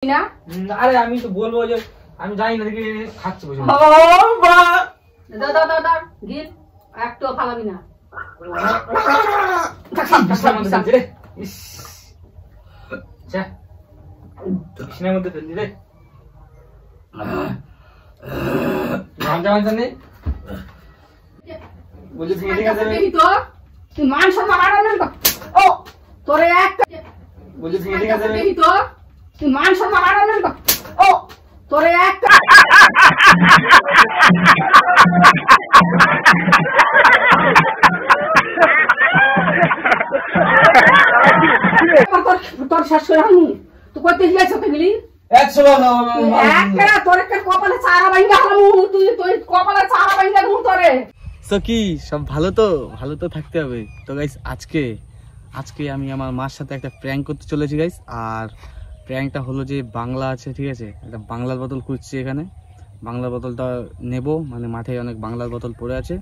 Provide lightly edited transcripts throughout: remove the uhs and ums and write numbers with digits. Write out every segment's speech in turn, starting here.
না আরে আমি তো বলবো যে আমি জানি না দেখি খাচ্ছি বসে দাদা গিল একটু ফালাবি না বিছানার মধ্যে ফেললি রে ঘামটা মানছে নেই বলছি তুই মান সম্মান আনার ও তোরে একটা বলছি তুই মান সম্মান আনার ও তোরে একটা তোর শেষ করে আমি তুই করতে গিয়েছ তো গেলি 100 একটা তোর একটা কপালে চারা ভাঙ্গা হলাম তুই কপালে চারা ভাঙ্গা দেবো তোরে তো কি সব ভালো তো থাকতে হবে। তো গাইস আজকে আমি আমার মার সাথে একটা প্র্যাঙ্ক করতে চলেছি গাইস। আর প্র্যাঙ্কটা হলো যে বাংলা আছে, ঠিক আছে, একটা বাংলার বোতল খুঁজছি এখানে। বাংলার বোতলটা নেব, মানে মাঠে অনেক বাংলার বোতল পড়ে আছে,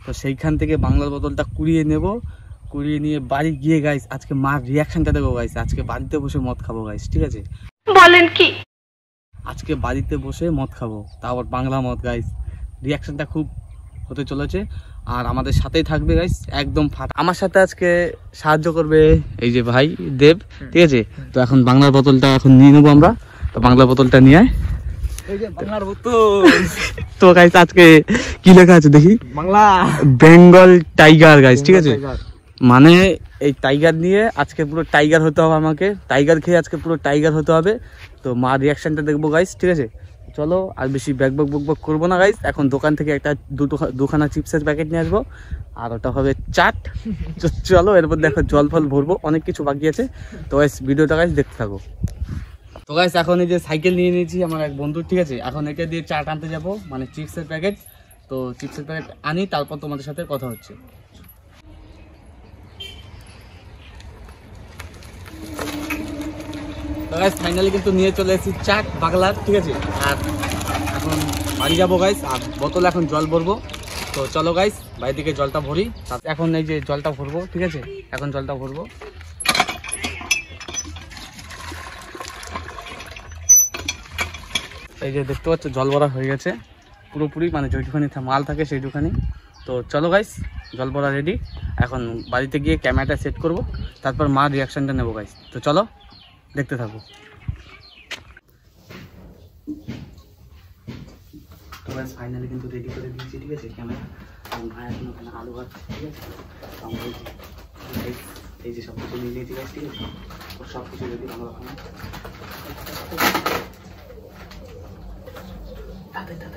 তো সেইখান থেকে বাংলার বোতলটা কুড়িয়ে নিয়ে বাড়ি গিয়ে গাইস আজকে মার রিয়াকশনটা দেবো গাইস। আজকে বাড়িতে বসে মদ খাবো গাইস, ঠিক আছে? বলেন কি? আজকে বাড়িতে বসে মদ খাবো, তারপর বাংলা মদ গাইস। রিয়াকশনটা খুব হতে চলেছে আর আমাদের সাথেই থাকবে গাইস একদম। আমার সাথে আজকে সাহায্য করবে এই যে ভাই দেব, ঠিক আছে? তো এখন বাংলার বোতলটা এখন নিয়ে নেবো আমরা। তো বাংলা বোতলটা নিয়ে আয়। বাংলার বোতল তো গাইস আজকে কি লেখা আছে দেখি, বাংলা বেঙ্গল টাইগার গাইস, ঠিক আছে? মানে এই টাইগার নিয়ে আজকে পুরো টাইগার হতে হবে আমাকে। টাইগার খেয়ে আজকে পুরো টাইগার হতে হবে। তো মার রিয়াকশনটা দেখবো গাইস, ঠিক আছে? চলো আর বেশি বক করবো না গাইস। এখন দোকান থেকে একটা দুখানা চিপসের প্যাকেট নিয়ে আসবো আর ওটা হবে চাট। চলো এরপর দেখো জল ফল ভরবো, অনেক কিছু বাকি আছে। তো গাইস ভিডিওটা গাইস দেখতে থাকো। তো গাইস এখন এই যে সাইকেল নিয়ে নিয়েছি আমার এক বন্ধু, ঠিক আছে? এখন এটা দিয়ে চাট আনতে যাবো, মানে চিপসের প্যাকেট। তো চিপসের প্যাকেট আনি, তারপর তোমাদের সাথে কথা হচ্ছে। তো গাইস ফাইনালি কিন্তু নিয়ে চলে এসেছি চাট বাংলার, ঠিক আছে? আর এখন বাড়ি যাবো গাইস, আর বোতলে এখন জল ভরবো। তো চলো গাইস বাড়ি থেকে জলটা ভরি। এখন এই যে জলটা ভরবো, ঠিক আছে? এখন জলটা ভরবো। এই যে দেখতে পাচ্ছ জল ভরা হয়ে গেছে পুরোপুরি, মানে যেটুখানি মাল থাকে সেইটুখানি। তো চলো গাইস জল ভরা রেডি। এখন বাড়িতে গিয়ে ক্যামেরাটা সেট করব, তারপর মার রিয়াকশনটা নেবো গাইস। তো চলো দেখতে থাকো। তো গাইস ফাইনালি কিন্তু রেডি করে দিয়েছি, ঠিক আছে? ক্যামেরা আর মা এখন ওখানে আলু ভাত, ঠিক আছে? আমরা এই যে সব কিছু নিয়ে নিয়েছি গাইস, ঠিক আছে? সব কিছু রেডি। আমরা ওখানে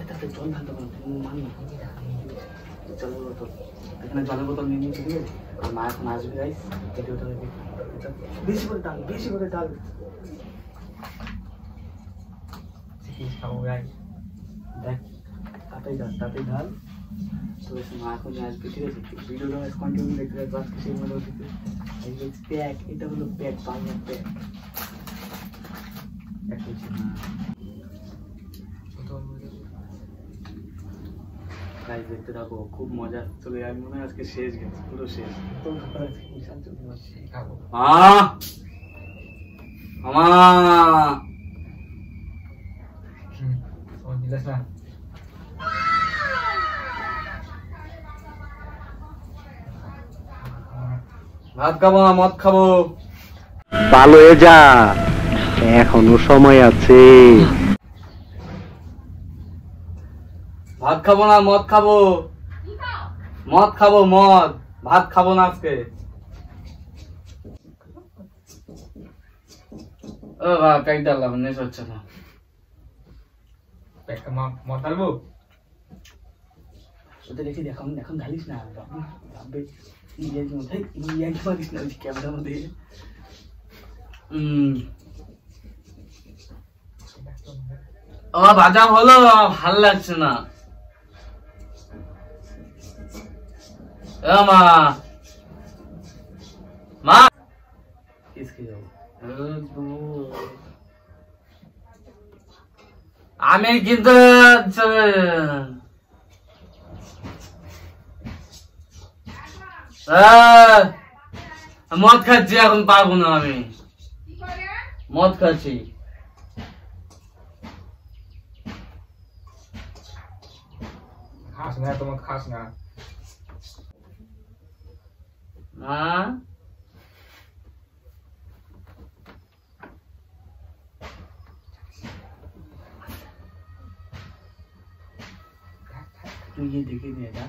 তাতে জল ঢালতে পারো, জলের বোতল এখানে, জলের বোতল নিয়ে নিয়েছি, ঠিক আছে? আর মা এখন আসবে গাইস, কেটে ওটা বেশি করে ডাল খাবো গাই দেখ, তাতেই ঢাল। তো মা এখন আসবে, ঠিক আছে? ভিডিওটা কন্টিনিউ দেখতে থাকবো আজকে সেই মতো দিতে। এই যে প্যাক, এটা হলো প্যাক, বাংলা প্যাক। গাইস দেখতে থাকো, খুব মজা চলে। আমি মনে হয় আজকে শেষ গেছে, পুরো শেষ। ভাত খাবো না মদ খাবো। ভালো হয়ে যা, এখনো সময় আছে। ভাত খাবো না মদ খাবো, মদ। ভাত খাবো না আজকে। ও বাবা প্যাক ডাললাম, নেশ হচ্ছে না। মদ ঢালবো ওদের দেখি, এখন ঢালিস না, ভাববে ক্যামেরার মধ্যে। ভাজা হলো, ভাল লাগছে না। মা আমি কিন্তু মদ খাচ্ছি, এখন পারবো না। আমি মদ খাচ্ছি। খাস না, তোমার খাস না। মা তুই ये देखे नहीं जा,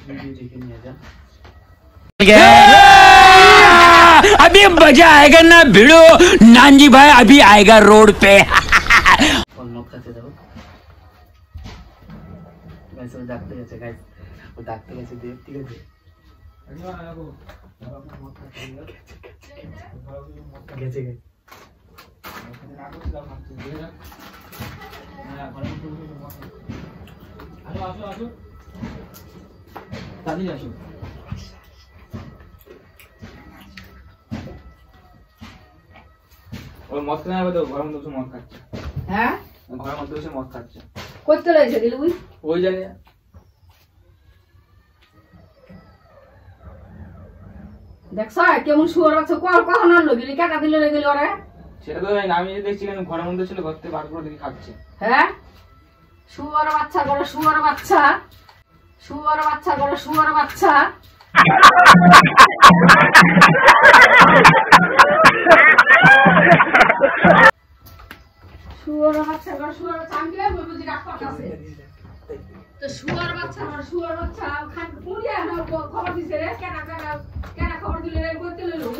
तुम ये देखे नहीं जा। अभी मजा आएगा ना भिड़ो, नानजी भाई अभी आएगा रोड पे। और मत खाते जाओ। वैसे वो डाकते कैसे गाइस, वो डाकते कैसे देख ठीक है। कैसे गए? আসো দাদি আসো। ওর মদ খেয়ে নেবে তো, ঘরের মধ্যে মদ খাচ্ছে। হ্যাঁ ঘরের মধ্যে বসে মদ খাচ্ছে। করতে রয়েছে দিল বুঝ ওই জানি দেখছ কেমন শুয়ার আছে, কখন আনলো গেলি কাটা দিল রে গেলি ওরে। সেটা তো জানি না, আমি দেখছি কেন ঘরের মধ্যে ছিল, ঘর থেকে বার করে দেখি খাচ্ছে। হ্যাঁ শুয়ার বাচ্চা করে, শুয়ার বাচ্চা, শুয়ার বাচ্চা করে, শুয়ার বাচ্চা। শুয়ার বাচ্চা করে, শুয়ার বাচ্চা। আমি কি বলবো যে ডাক্তার কাছে তো শুয়ার বাচ্চা করে, শুয়ার বাচ্চা খান পুড়িয়া না খবর দিছে রে। কেনা কেনা কেনা খবর দিলে রে বলতে লইলো।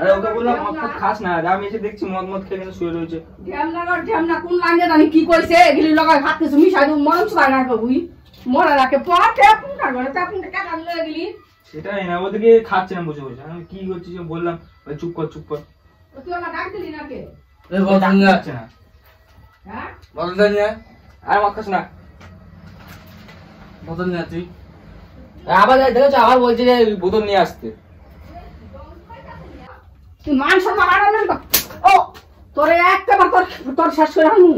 আরে ওকে বললাম মদ ফদ খাস না, আমি এসে দেখছি মদ মদ খেয়ে শুয়ে রয়েছে। ঢ্যামনা কোন লাগে জানি কি কইছে, এগুলি লাগায় হাত কিছু মিশাই দেব, মরম ছড়ায় না কবুই মরা রাখে পর ট্যাপুনটা করে, ট্যাপুনটা কাটা দিলে গেলি। সেটাই না, ওদেরকে খাচ্ছে না বসে বসে। আমি কি করছি যে বললাম ভাই চুপ কর চুপ কর। তুই আমার ডাক দিলি না কে? ए बोतल नहीं খাচ্ছে না। হ্যাঁ बोतल नहीं है, আর মদ খাস না। बोतल नहीं आती। আবার দেখেছো আবার বলছে যে বোতল নিয়ে আসতে। তুই মান সম্মান আড়ালেন তো। ও তোরে একবার তোর তোর শেষ করে আনু।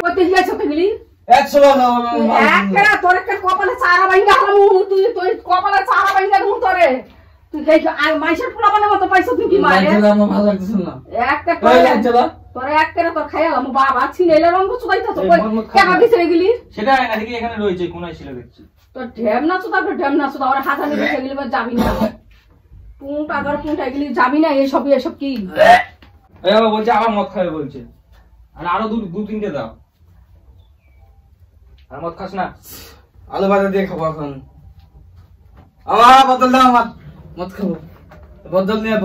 কত গিয়েছ তো গেলি? 100 ना একটা তোর একটা কপালে চারা ভাঙা হলো, তুই তুই কপালে চারা ভাঙা দু তোরে। তুই দেখি আর মাইশের পোলাপানের মতো পাইছ তুই কি মারে? चला मैं ভালো লাগতেছ না। একটা কই চলা তোরে একটা তোর খাইলাম বাবা ছিনাইলে রঙ চুদাইতাছ কই কেন দিছে গেলি? সেটাই না, দেখি এখানে রয়েছে কোনায় ছিল দেখছি। তোর ঢ্যামনা চুদা তো ঢ্যামনা চুদা ওরে হাতানে দিছে গেলি যাবি না। পুঁটা ধর পুঁটা গেলি যাবি না, এসব এসব কি? এই আবার বলছে আবার মদ খাবে বলছে। আর আরো দু তিনটে দাও। আর মদ খাস না। আলু ভাজা দিয়ে খাবো এখন। আমার বোতল দাও, আমার মত খাবো। বোতল নিয়ে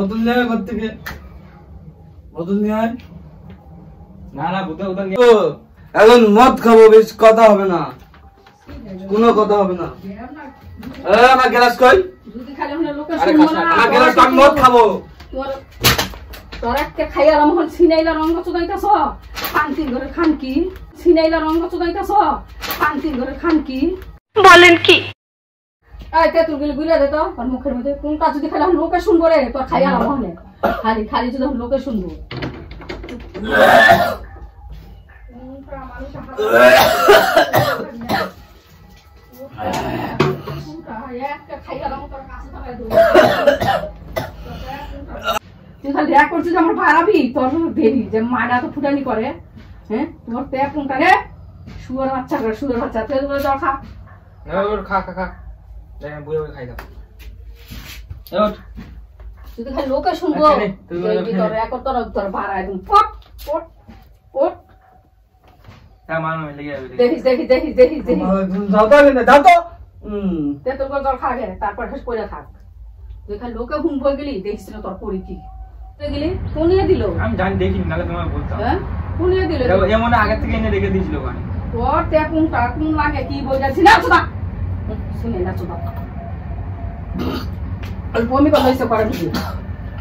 ঘর থেকে বোতল নিয়ে আয়। না না বোতল বোতল নিয়ে ও, এখন মদ খাবো, বেশ কথা হবে না, কোনো কথা হবে না। আমার গ্লাস কই? যদি খালি হলে লোকে আরে শুনবো খাস না, না। আমার গ্লাস আমি মদ খাবো। তোর তোর একটা খাইলাম এখন ছিনাইলা রঙ চুদাইতাছ। শান্তি করে খান কি? ছিনাইলা রঙ চুদাইতাছ। শান্তি করে খান কি? বলেন কি? এই তেতুল গুলি গুলে দে তো আর মুখের মধ্যে। কোনটা যদি খালি লোকে শুনবো রে তোর খাইলাম হলে। খালি খালি যদি লোকে শুনবো। তুই খালি দেখ করছিস আমার ভাড়াবি তোর দেরি যে মাটা তো ফুটানি করে। হ্যাঁ তোর তে কোনটা রে? শুয়ার বাচ্চা করে, শুয়ার বাচ্চা। তুই বলে জল খা। খা খা খা। দেখেন বুঝে বুঝে খাই দাও। যদি খালি লোকে শুনবো তোর এক তোর ভাড়া একদম পট পট পট। হ্যাঁ মানুষ লেগে যাবে। দেখিস দেখিস দেখিস দেখিস দেখিস যাও তো, যাও তো। তেতুল করে জল খাগে তারপর শেষ করে থাক। তুই খালি লোকে শুনবো গেলি দেখিস না তোর পরি কি গেলি। শুনিয়ে দিল আমি জানি দেখিনি, নাহলে তোমার বলতাম। হ্যাঁ শুনিয়ে দিল এমন আগে থেকে এনে রেখে দিয়েছিল ওখানে। তোর তে কোনটা কোন লাগে কি বই যাচ্ছি না চোদা শুনে না চোদা। আর বমি করে হয়েছে করে বুঝি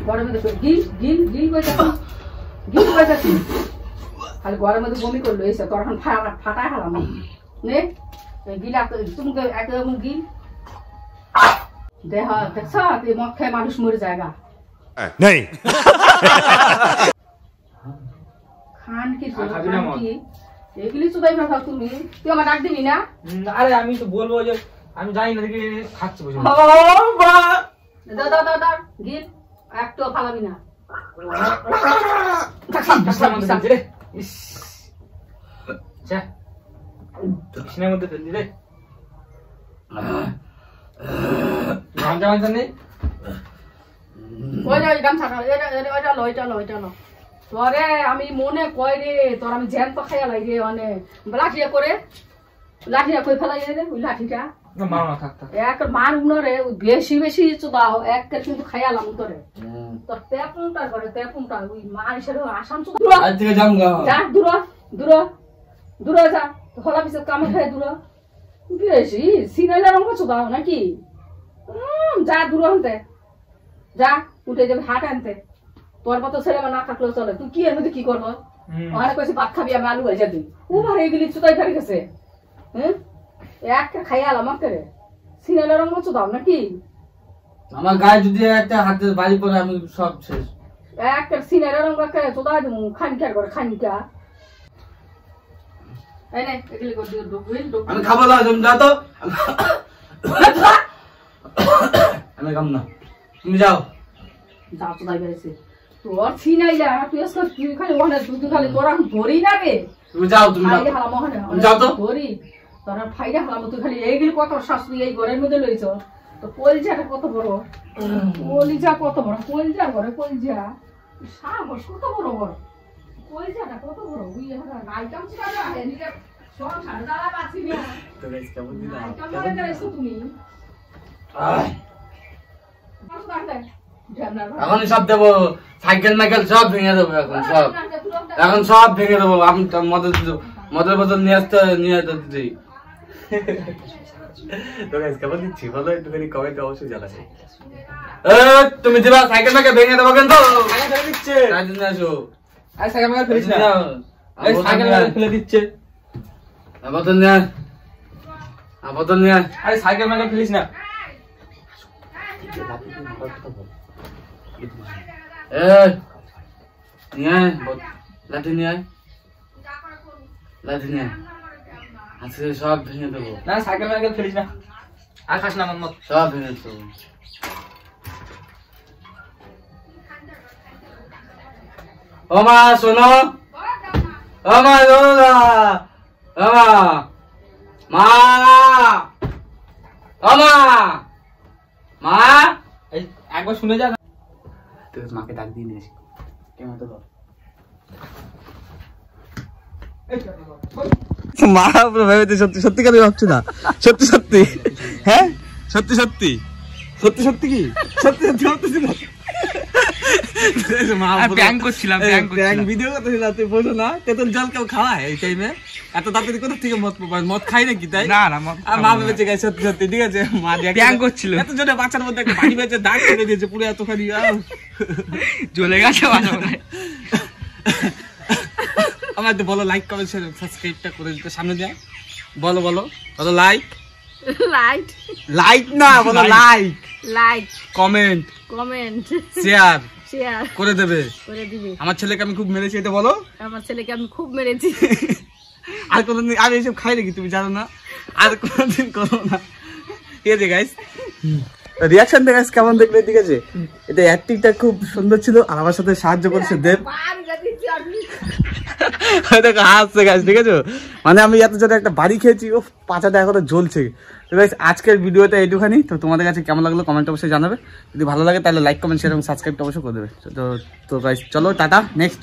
ঘরের মধ্যে গিল গিল গিল বই যাচ্ছি, গিল বই যাচ্ছি। খালি ঘরের মধ্যে বমি করলো এসে তোর এখন ফাটায় হারাম নে গিলা তুমি একদম গিল দেহ দেখছ তুই মদ খেয়ে মানুষ মরে জায়গা नहीं খান কি খাবি না মদ? এগুলি চুদাই না খাও তুমি। তুই আমার ডাক দিবি না? আরে আমি তো বলবো যে আমি জানি না দেখি খাচ্ছে বসে। দা গিল একটু ফালাবি না বিছানার মধ্যে ফেলছি রে। ইস, যা বিছানার মধ্যে ফেলছি রে। গামছা মামছা নেই? ওই গামছা এটা লো তোরে আমি মনে কয় রে তোর আমি জ্যান্ত খাইয়া লাগে অনেক লাঠিয়া করে ফেলাই রে ওই লাঠিটা না, মারো না, থাক থাক। এক মান উনরে বেশি দাও এক কিন্তু খাইয়ালাম তোরে তোর তেপুনটা করে তেপুনটা ওই মার হিসেবে আসাম আজ থেকে যাম গা যা দূর যা হলা পিছত কামে খাই দূর বেশি সিনাইলা রঙ দাও নাকি যা দূর আনতে যা উঠে যাবে হাট আনতে তোর মতো ছেলে না থাকলেও চলে তুই কি এর মধ্যে কি করবো অনেক কইছি ভাত খাবি আমি আলু ভাজা দিই উমার এগুলি চুতাই ফেলে গেছে হ্যাঁ একটা খাইয়াল আমাকে রে সিনাইলা রঙ দাও নাকি আমার গায়ে যদি একটা হাতের বাড়ি পড়ে আমি সব শেষ একটা সিনাইলা রঙ চোদাই দেবো খানিকা করে খানিকা এই নে এগুলি করে দিও আমি খাবো না তুমি যাও তো আমি খাম না তুমি যাও যাও তো দাই বেরিয়েছে তোর ছিনাইলা তুই আজকে তুই খালি ওখানে তুই খালি তোরা ধরি না রে তুমি যাও তুমি যাও ফাইডা হালাম ওখানে তুমি যাও তো ধরি তোরা ফাইডা হালাম তুই খালি এইগুলি কত শাস্তি এই ঘরের মধ্যে লইছ তো কলজাটা কত বড় কলিজা কত বড় কলজা ঘরে কলজা সাহস কত বড় বড় কলজাটা কত বড় ওই নাইটাম ছিল না নিজে সংসার দাঁড়া পাচ্ছি না তো গাইস কেমন দিন নাইটাম মানে গেছো তুমি এখন সব দেবো সাইকেল মাইকেল সব ভেঙে দেবো এখন সব ভেঙে দেবো আমি মদের বোতল নিয়ে আসতে দিই তো গাইস কেমন দিচ্ছি বলো একটুখানি কমেন্টে অবশ্যই জানাবে তুমি দিবা সাইকেল মাইকেল ভেঙে দেবো কিন্তু ফেলে দিচ্ছে। সাইকেল আসো আরে সাইকেল মাইকেল ফেলিস না। এই সাইকেল মাইকেল ফেলে দিচ্ছে। বোতল নিয়ে বোতল নিয়ে আরে সাইকেল মাইকেল ফেলিস না। লাঠি নিয়ে লাঠি নিয়ে আজকে সব ভেঙে দেবো না, সাইকেল মাইকেল ফেলিস না। আর খাস না আমার মত। সব ভেঙে দেবো ও মা শোনো ও মা শোনো না ও মা মা ও মা মা এই একবার শুনে যা। তুই মাকে ডাক দিয়ে নিয়েছি কেমন তো মা পুরো ভেবেছে সত্যি সত্যি করে ভাবছি না সত্যি হ্যাঁ সত্যি কি সত্যি ভাবতেছি না প্র্যাঙ্ক করছিলাম, ভিডিও করতেছিলাম তুই বোঝো না তেতুল জল কেউ খাওয়ায় এই টাইমে এত তাড়াতাড়ি কোথা থেকে মদ খাই নাকি তাই না আর মা ভেবেছে গাই সত্যি ঠিক আছে মা প্র্যাঙ্ক করছিল। এত জোরে বাচ্চার মধ্যে একটা বাড়ি বেঁচে দাগ কেটে দিয়েছে পুরো এতখানি জ্বলে গেছে আমার তো বলো লাইক কমেন্ট শেয়ার সাবস্ক্রাইবটা করে দিতে সামনে যায় বলো লাইক না বলো লাইক কমেন্ট শেয়ার করে দেবে আমার ছেলেকে আমি খুব মেরেছি এটা বলো আর কোনদিন আমি এইসব খাই নাকি তুমি জানো না আর কোনদিন করো না ঠিক আছে গাইস রিয়াকশনটা গাইস কেমন দেখলে ঠিক আছে এটা অ্যাক্টিংটা খুব সুন্দর ছিল আর আমার সাথে সাহায্য করেছে দেব দেখো হাসছে গাইস ঠিক আছে মানে আমি এত জোরে একটা বাড়ি খেয়েছি ও পাছাটা এখনো জ্বলছে তো গাইস আজকের ভিডিওটা এইটুখানি তো তোমাদের কাছে কেমন লাগলো কমেন্ট অবশ্যই জানাবে যদি ভালো লাগে তাহলে লাইক কমেন্ট শেয়ার এবং সাবস্ক্রাইব অবশ্যই করে দেবে তো গাইস চলো টাটা নেক্সট